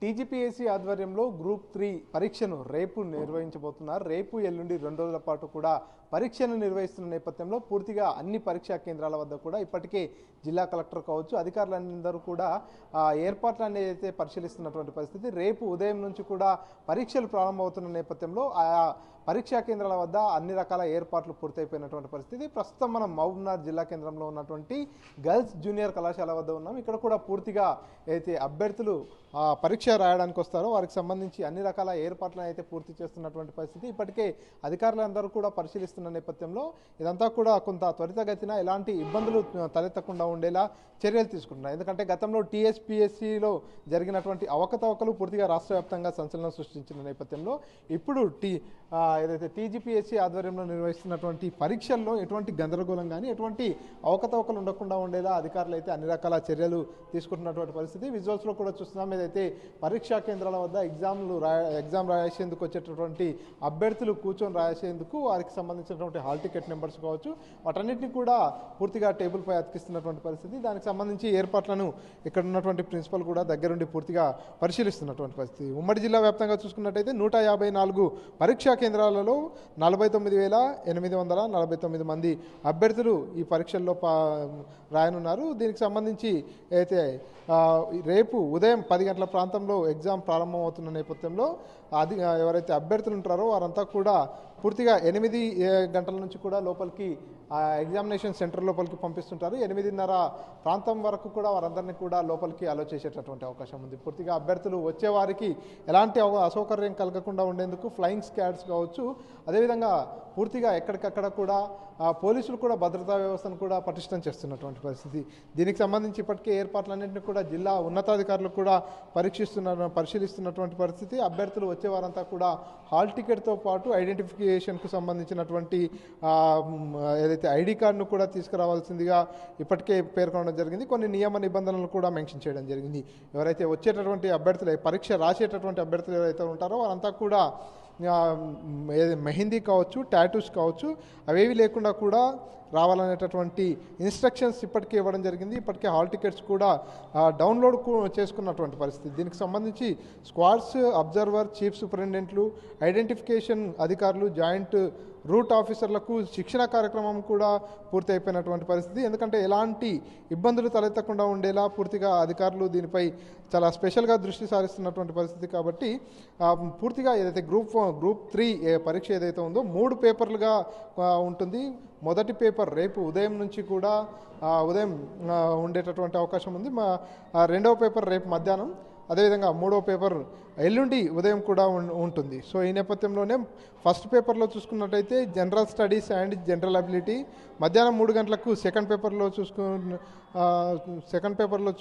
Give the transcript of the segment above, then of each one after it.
TGPSC ఆధ్వర్యంలో group 3 పరీక్షను రేపు నిర్వహించబోతున్నారు. రేపు ఎల్లుండి 2 రోజుల పాటు కూడా పరీక్షను నిర్వహిస్తున్న నేపథ్యంలో పూర్తిగా అన్ని పరీక్షా కేంద్రాల వద్ద కూడా ఇప్పటికే జిల్లా కలెక్టర్ కావచ్చు అధికారులందరూ కూడా ఏర్పాట్లు అనేది పరిశీలిస్తున్నటువంటి పరిస్థితి. రేపు ఉదయం నుంచి కూడా పరీక్షలు ప్రారంభమవుతున్న నేపథ్యంలో ఆయా పరీక్షా కేంద్రాల వద్ద అన్ని రకాల ఏర్పాట్లు పూర్తయిపోయినటువంటి పరిస్థితి. ప్రస్తుతం మనం మహబూబ్నగర్ జిల్లా కేంద్రంలో ఉన్నటువంటి గర్ల్స్ జూనియర్ కళాశాల వద్ద ఉన్నాం. ఇక్కడ కూడా పూర్తిగా అయితే అభ్యర్థులు పరీక్ష రాయడానికి వస్తారో వారికి సంబంధించి అన్ని రకాల ఏర్పాట్లను అయితే పూర్తి చేస్తున్నటువంటి పరిస్థితి. ఇప్పటికే అధికారులందరూ కూడా పరిశీలిస్తున్న నేపథ్యంలో ఇదంతా కూడా కొంత త్వరితగతిన ఎలాంటి ఇబ్బందులు తలెత్తకుండా ఉండేలా చర్యలు తీసుకుంటున్నారు. ఎందుకంటే గతంలో టీఎస్పీఎస్సీలో జరిగినటువంటి అవకతవకలు పూర్తిగా రాష్ట్ర వ్యాప్తంగా సంచలనం సృష్టించిన నేపథ్యంలో ఇప్పుడు ఏదైతే టీజీపీఎస్సీ ఆధ్వర్యంలో నిర్వహిస్తున్నటువంటి పరీక్షల్లో ఎటువంటి గందరగోళం కానీ ఎటువంటి అవకతవకలు ఉండకుండా ఉండేలా అధికారులు అయితే అన్ని రకాల చర్యలు తీసుకుంటున్నటువంటి పరిస్థితి. విజువల్స్లో కూడా చూస్తున్నాం. ఏదైతే పరీక్షా కేంద్రాల వద్ద ఎగ్జామ్ రాసేందుకు వచ్చేటటువంటి అభ్యర్థులు కూర్చొని రాసేందుకు వారికి సంబంధించినటువంటి హాల్ టికెట్ నెంబర్స్ కావచ్చు వాటన్నిటిని కూడా పూర్తిగా టేబుల్పై అతికిస్తున్నటువంటి పరిస్థితి. దానికి సంబంధించి ఏర్పాట్లను ఇక్కడ ఉన్నటువంటి ప్రిన్సిపల్ కూడా దగ్గరుండి పూర్తిగా పరిశీలిస్తున్నటువంటి పరిస్థితి. ఉమ్మడి జిల్లా వ్యాప్తంగా చూసుకున్నట్టయితే 154 పరీక్షా కేంద్రాలలో 49,849 మంది అభ్యర్థులు ఈ పరీక్షల్లో రాయనున్నారు. దీనికి సంబంధించి అయితే రేపు ఉదయం 10 గంటల ప్రాంతంలో ఎగ్జామ్ ప్రారంభమవుతున్న నేపథ్యంలో ఎవరైతే అభ్యర్థులు ఉంటారో వారంతా కూడా పూర్తిగా 8 గంటల నుంచి కూడా లోపలికి ఎగ్జామినేషన్ సెంటర్ లోపలికి పంపిస్తుంటారు. 8:30 ప్రాంతం వరకు కూడా వారందరినీ కూడా లోపలికి అలో చేసేటటువంటి అవకాశం ఉంది. పూర్తిగా అభ్యర్థులు వచ్చేవారికి ఎలాంటి అసౌకర్యం కలగకుండా ఉండేందుకు ఫ్లయింగ్ స్క్వాడ్స్ కావచ్చు, అదేవిధంగా పూర్తిగా ఎక్కడికక్కడ కూడా పోలీసులు కూడా భద్రతా వ్యవస్థను కూడా పటిష్టం చేస్తున్నటువంటి పరిస్థితి. దీనికి సంబంధించి ఇప్పటికే ఏర్పాట్లన్నింటినీ కూడా జిల్లా ఉన్నతాధికారులు కూడా పరిశీలిస్తున్నటువంటి పరిస్థితి. అభ్యర్థులు వచ్చేవారంతా కూడా హాల్ టికెట్తో పాటు ఐడెంటిఫికేషన్కు సంబంధించినటువంటి ఏదైతే ఐడి కార్డును కూడా తీసుకురావాల్సిందిగా ఇప్పటికే పేర్కొనడం జరిగింది. కొన్ని నియమ నిబంధనలు కూడా మెన్షన్ చేయడం జరిగింది. ఎవరైతే వచ్చేటటువంటి అభ్యర్థులు పరీక్ష రాసేటటువంటి అభ్యర్థులు ఎవరైతే ఉంటారో వారంతా కూడా మెహందీ కావచ్చు, టాటూస్ కావచ్చు అవేవి లేకుండా కూడా రావాలనేటటువంటి ఇన్స్ట్రక్షన్స్ ఇప్పటికే ఇవ్వడం జరిగింది. ఇప్పటికే హాల్ టికెట్స్ కూడా డౌన్లోడ్ చేసుకున్నటువంటి పరిస్థితి. దీనికి సంబంధించి స్క్వాడ్స్, అబ్జర్వర్, చీఫ్ సూపరింటెండెంట్లు, ఐడెంటిఫికేషన్ అధికారులు, జాయింట్ రూట్ ఆఫీసర్లకు శిక్షణ కార్యక్రమం కూడా పూర్తి అయిపోయినటువంటి పరిస్థితి. ఎందుకంటే ఎలాంటి ఇబ్బందులు తలెత్తకుండా ఉండేలా పూర్తిగా అధికారులు దీనిపై చాలా స్పెషల్గా దృష్టి సారిస్తున్నటువంటి పరిస్థితి. కాబట్టి పూర్తిగా ఏదైతే గ్రూప్ 3 పరీక్ష ఏదైతే ఉందో 3 పేపర్లుగా ఉంటుంది. మొదటి పేపర్ రేపు ఉదయం నుంచి కూడా ఉదయం ఉండేటటువంటి అవకాశం ఉంది. రెండవ పేపర్ రేపు మధ్యాహ్నం, అదేవిధంగా మూడవ పేపర్ ఎల్లుండి ఉదయం కూడా ఉంటుంది. సో ఈ నేపథ్యంలోనే ఫస్ట్ పేపర్లో చూసుకున్నట్టయితే general studies and general ability మధ్యాహ్నం 3 గంటలకు, సెకండ్ పేపర్లో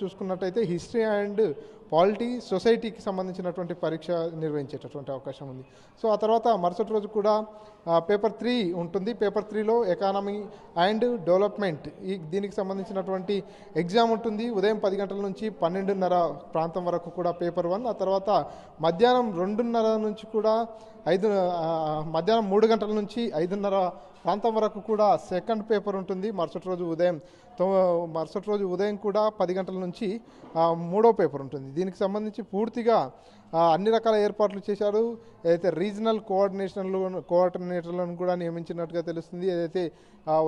చూసుకున్నట్టయితే హిస్టరీ అండ్ పాలిటీ, సొసైటీకి సంబంధించినటువంటి పరీక్ష నిర్వహించేటటువంటి అవకాశం ఉంది. సో ఆ తర్వాత మరుసటి రోజు కూడా పేపర్ 3 ఉంటుంది. పేపర్ 3లో ఎకానమీ అండ్ డెవలప్మెంట్ దీనికి సంబంధించినటువంటి ఎగ్జామ్ ఉంటుంది. ఉదయం 10 గంటల నుంచి 12:30 ప్రాంతం వరకు కూడా పేపర్ 1. ఆ తర్వాత మధ్యాహ్నం 2:30 నుంచి కూడా మధ్యాహ్నం 3 గంటల నుంచి 5:30 ప్రాంతం వరకు కూడా సెకండ్ పేపర్ ఉంటుంది. మరుసటి రోజు ఉదయం కూడా 10 గంటల నుంచి మూడో పేపర్ ఉంటుంది. దీనికి సంబంధించి పూర్తిగా అన్ని రకాల ఏర్పాట్లు చేశారు. ఏదైతే రీజనల్ కోఆర్డినేటర్లను కూడా నియమించినట్టుగా తెలుస్తుంది. ఏదైతే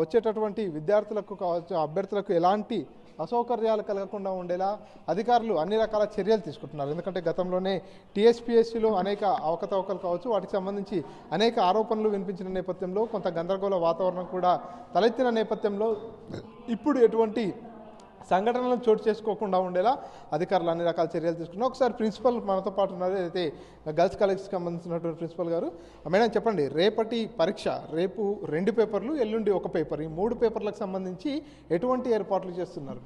వచ్చేటటువంటి విద్యార్థులకు కావచ్చు, అభ్యర్థులకు ఎలాంటి అసౌకర్యాలు కలగకుండా ఉండేలా అధికారులు అన్ని రకాల చర్యలు తీసుకుంటున్నారు. ఎందుకంటే గతంలోనే టీఎస్పీఎస్సీలో అనేక అవకతవకలు కావచ్చు, వాటికి సంబంధించి అనేక ఆరోపణలు వినిపించిన నేపథ్యంలో కొంత గందరగోళ వాతావరణం కూడా తలెత్తిన నేపథ్యంలో ఇప్పుడు ఎటువంటి సంఘటనలను చోటు చేసుకోకుండా ఉండేలా అధికారులు అన్ని రకాల చర్యలు తీసుకున్నారు. ఒకసారి ప్రిన్సిపల్ మనతో పాటు ఉన్నారు, అయితే గర్ల్స్ కాలేజ్కి సంబంధించినటువంటి ప్రిన్సిపల్ గారు. మేడం చెప్పండి, రేపటి పరీక్ష రేపు 2 పేపర్లు, ఎల్లుండి 1 పేపర్, ఈ 3 పేపర్లకు సంబంధించి ఎటువంటి ఏర్పాట్లు చేస్తున్నారు?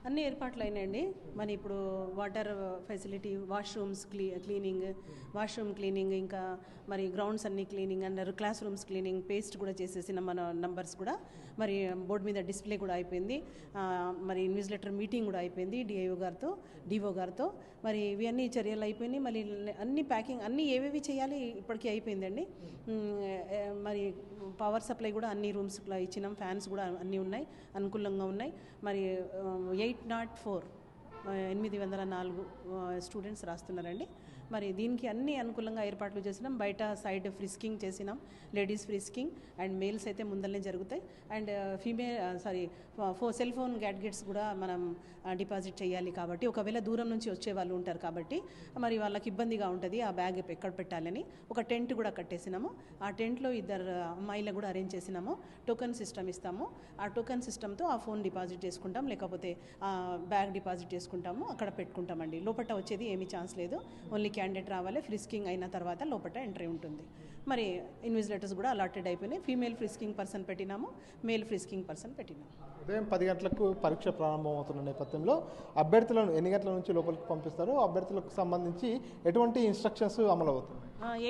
అన్ని ఏర్పాట్లు అయినాయండి. మరి ఇప్పుడు వాటర్ ఫెసిలిటీ, వాష్రూమ్ క్లీనింగ్, ఇంకా మరి గ్రౌండ్స్ అన్ని క్లీనింగ్ అన్నారు, క్లాస్ రూమ్స్ క్లీనింగ్, పేస్ట్ కూడా చేసేసిన మన నంబర్స్ కూడా మరి బోర్డు మీద డిస్ప్లే కూడా అయిపోయింది. మరి ఇన్విజిలేటర్ మీటింగ్ కూడా అయిపోయింది డిఓ గారితో. మరి ఇవి అన్ని చర్యలు అయిపోయినాయి. మరి అన్ని ప్యాకింగ్ అన్నీ ఏవేవి చేయాలి ఇప్పటికీ అయిపోయిందండి. మరి పవర్ సప్లై కూడా అన్ని రూమ్స్లో ఇచ్చినాం, ఫ్యాన్స్ కూడా అన్నీ ఉన్నాయి, అనుకూలంగా ఉన్నాయి. మరి 804 804 స్టూడెంట్స్ రాస్తున్నారండి. మరి దీనికి అన్ని అనుకూలంగా ఏర్పాట్లు చేసినాం. బయట సైడ్ ఫ్రిస్కింగ్ చేసినాం, లేడీస్ ఫ్రిస్కింగ్ అండ్ మేల్స్ అయితే ముందరనే జరుగుతాయి. అండ్ సెల్ ఫోన్ గ్యాడ్గెట్స్ కూడా మనం డిపాజిట్ చేయాలి కాబట్టి, ఒకవేళ దూరం నుంచి వచ్చే వాళ్ళు ఉంటారు కాబట్టి మరి వాళ్ళకి ఇబ్బందిగా ఉంటుంది ఆ బ్యాగ్ ఎక్కడ పెట్టాలని ఒక టెంట్ కూడా కట్టేసినాము. ఆ టెంట్లో 2 అమ్మాయిలు కూడా అరేంజ్ చేసినాము. టోకెన్ సిస్టమ్ ఇస్తాము. ఆ టోకెన్ సిస్టమ్తో ఆ ఫోన్ డిపాజిట్ చేసుకుంటాం, లేకపోతే ఆ బ్యాగ్ డిపాజిట్ చేసుకుంటాము, అక్కడ పెట్టుకుంటామండి. లోపల వచ్చేది ఏమీ ఛాన్స్ లేదు. ఓన్లీ క్యాండిడేట్ రావాలి, ఫ్రిస్కింగ్ అయిన తర్వాత లోపల ఎంట్రీ ఉంటుంది. మరి ఇన్విజిలేటర్స్ కూడా అలాటెడ్ అయిపోయినాయి. ఫీమేల్ ఫ్రిస్కింగ్ పర్సన్ పెట్టినాము, మేల్ ఫ్రిస్కింగ్ పర్సన్ పెట్టినాము. ఉదయం 10 గంటలకు పరీక్ష ప్రారంభమవుతున్న నేపథ్యంలో అభ్యర్థులను ఎన్ని గంటల నుంచి లోపలికి పంపిస్తారు? అభ్యర్థులకు సంబంధించి ఎటువంటి ఇన్స్ట్రక్షన్స్ అమలు అవుతుంది?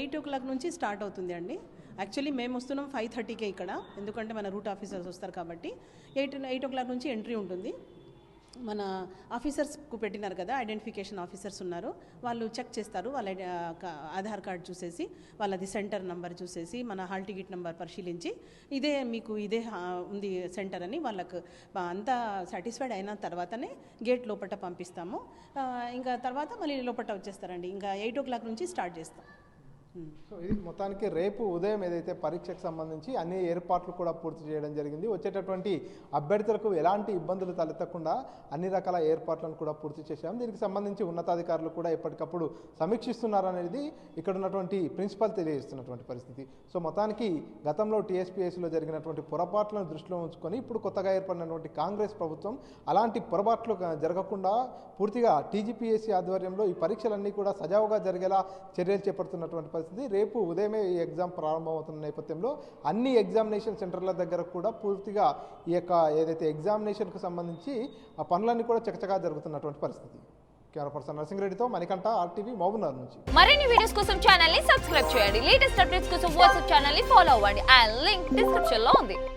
8 o'clock నుంచి స్టార్ట్ అవుతుంది అండి. యాక్చువల్లీ మేము వస్తున్నాం 5:30కే ఇక్కడ, ఎందుకంటే మన రూట్ ఆఫీసర్స్ వస్తారు కాబట్టి 8 o'clock నుంచి ఎంట్రీ ఉంటుంది. మన ఆఫీసర్స్కు పెట్టినారు కదా, ఐడెంటిఫికేషన్ ఆఫీసర్స్ ఉన్నారు, వాళ్ళు చెక్ చేస్తారు. వాళ్ళ ఆధార్ కార్డ్ చూసేసి, వాళ్ళది సెంటర్ నెంబర్ చూసేసి, మన హాల్ టికెట్ నెంబర్ పరిశీలించి ఇదే ఉంది సెంటర్ అని వాళ్ళకు అంతా సాటిస్ఫైడ్ అయిన తర్వాతనే గేట్ లోపల పంపిస్తాము. ఇంకా తర్వాత మళ్ళీ లోపల వచ్చేస్తారండి. ఇంకా 8 o'clock నుంచి స్టార్ట్ చేస్తాం. సో ఇది మొత్తానికి రేపు ఉదయం ఏదైతే పరీక్షకు సంబంధించి అన్ని ఏర్పాట్లు కూడా పూర్తి చేయడం జరిగింది. వచ్చేటటువంటి అభ్యర్థులకు ఎలాంటి ఇబ్బందులు తలెత్తకుండా అన్ని రకాల ఏర్పాట్లను కూడా పూర్తి చేశాం. దీనికి సంబంధించి ఉన్నతాధికారులు కూడా ఎప్పటికప్పుడు సమీక్షిస్తున్నారనేది ఇక్కడ ఉన్నటువంటి ప్రిన్సిపల్ తెలియజేస్తున్నటువంటి పరిస్థితి. సో మొత్తానికి గతంలో టీఎస్పీఎస్సీలో జరిగినటువంటి పొరపాట్లను దృష్టిలో ఉంచుకొని ఇప్పుడు కొత్తగా ఏర్పడినటువంటి కాంగ్రెస్ ప్రభుత్వం అలాంటి పొరపాట్లు జరగకుండా పూర్తిగా టీజీపీఎస్సీ ఆధ్వర్యంలో ఈ పరీక్షలన్నీ కూడా సజావుగా జరిగేలా చర్యలు చేపడుతున్నటువంటి పరిస్థితి. రేపు ఉదయమే ఈ ఎగ్జామ్ ప్రారంభమవుతున్న నేపథ్యంలో అన్ని ఎగ్జామినేషన్ సెంటర్ల దగ్గర కూడా పూర్తిగా ఈ యొక్క ఏదైతే ఎగ్జామినేషన్కు సంబంధించి ఆ పనులన్నీ కూడా చకచకా జరుగుతున్నటువంటి పరిస్థితి. కెమెరా పర్సన్ నరసింహరెడ్డితో మణికంఠ, RTV, మహబూబ్నగర్ నుంచి. మరిన్ని వీడియోస్ కోసం ఛానల్ ని సబ్స్క్రైబ్ చేయండి. లేటెస్ట్ అప్డేట్స్ కోసం వాట్సాప్ ఛానల్ ని ఫాలో అవ్వండి. ఆ లింక్ డిస్క్రిప్షన్ లో ఉంది.